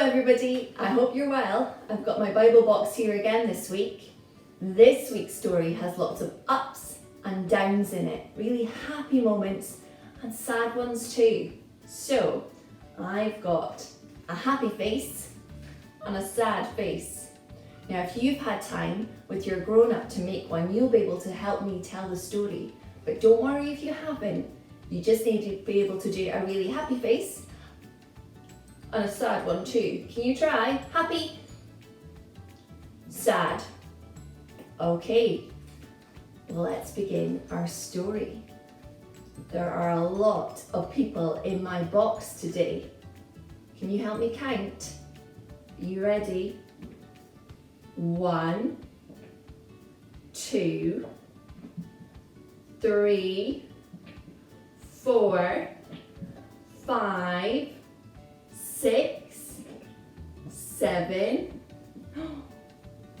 everybody, I hope you're well. I've got my Bible box here again this week. This week's story has lots of ups and downs in it, really happy moments and sad ones too. So I've got a happy face and a sad face. Now if you've had time with your grown-up to make one, you'll be able to help me tell the story. But don't worry if you haven't, you just need to be able to do a really happy face and a sad one too. Can you try? Happy, sad. Okay, let's begin our story. There are a lot of people in my box today. Can you help me count? Are you ready? 1, 2, 3, 4, 5, 6, 7,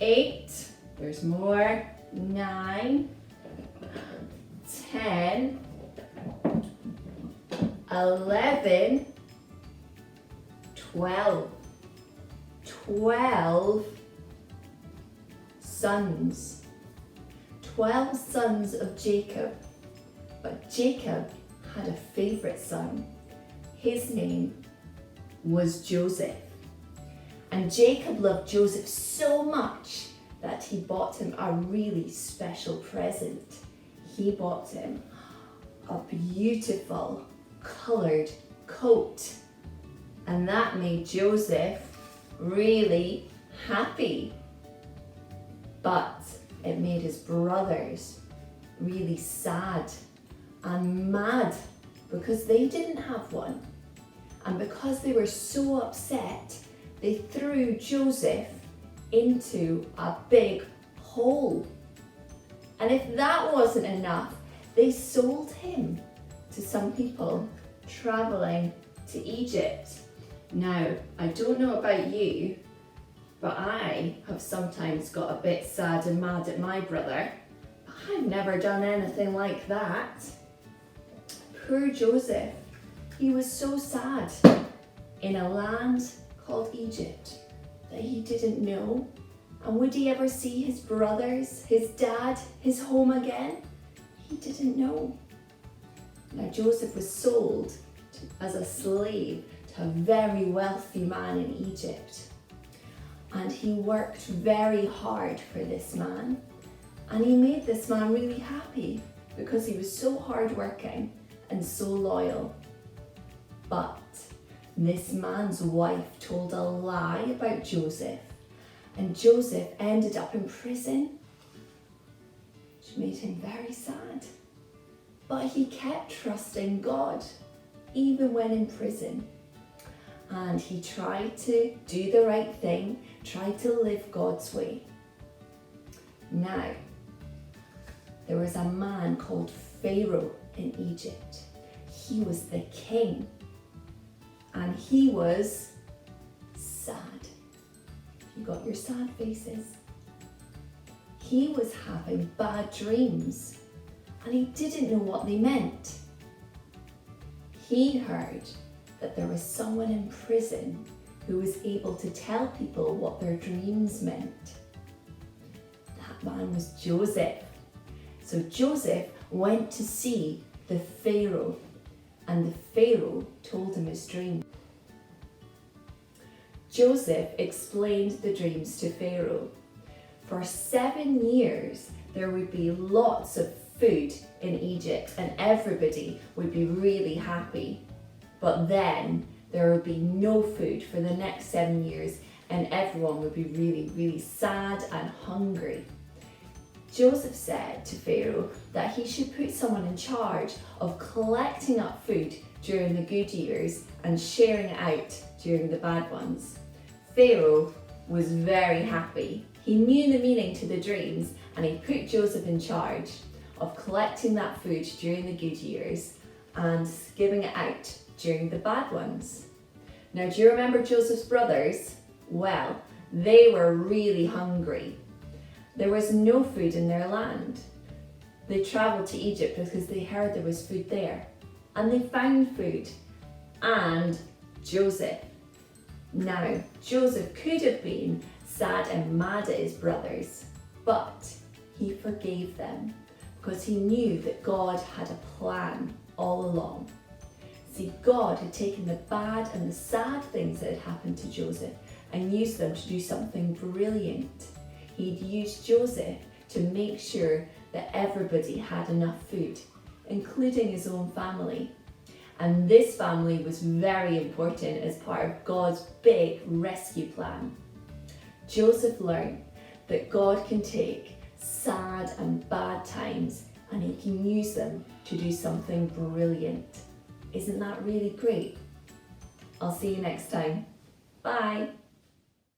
8, there's more, 9, 10, 11, 12. 12 sons. 12 sons of Jacob. But Jacob had a favourite son. His name was Joseph. And Jacob loved Joseph so much that he bought him a really special present. He bought him a beautiful coloured coat. And that made Joseph really happy. But it made his brothers really sad and mad because they didn't have one. And because they were so upset, they threw Joseph into a big hole. And if that wasn't enough, they sold him to some people traveling to Egypt. Now, I don't know about you, but I have sometimes got a bit sad and mad at my brother. I've never done anything like that. Poor Joseph. He was so sad in a land called Egypt that he didn't know. And would he ever see his brothers, his dad, his home again? He didn't know. Now Joseph was sold as a slave to a very wealthy man in Egypt. And he worked very hard for this man. And he made this man really happy because he was so hardworking and so loyal. But this man's wife told a lie about Joseph, and Joseph ended up in prison, which made him very sad. But he kept trusting God, even when in prison. And he tried to do the right thing, tried to live God's way. Now, there was a man called Pharaoh in Egypt. He was the king. And he was sad. You got your sad faces. He was having bad dreams and he didn't know what they meant. He heard that there was someone in prison who was able to tell people what their dreams meant. That man was Joseph. So Joseph went to see the Pharaoh, and the Pharaoh told him his dream. Joseph explained the dreams to Pharaoh. For 7 years, there would be lots of food in Egypt and everybody would be really happy. But then there would be no food for the next 7 years and everyone would be really, really sad and hungry. Joseph said to Pharaoh that he should put someone in charge of collecting up food during the good years and sharing it out during the bad ones. Pharaoh was very happy. He knew the meaning to the dreams and he put Joseph in charge of collecting that food during the good years and giving it out during the bad ones. Now, do you remember Joseph's brothers? Well, they were really hungry. There was no food in their land. They travelled to Egypt because they heard there was food there. And they found food. And Joseph Now, Joseph could have been sad and mad at his brothers, but he forgave them because he knew that God had a plan all along. See, God had taken the bad and the sad things that had happened to Joseph and used them to do something brilliant. He'd used Joseph to make sure that everybody had enough food, including his own family. And this family was very important as part of God's big rescue plan. Joseph learned that God can take sad and bad times and he can use them to do something brilliant. Isn't that really great? I'll see you next time. Bye.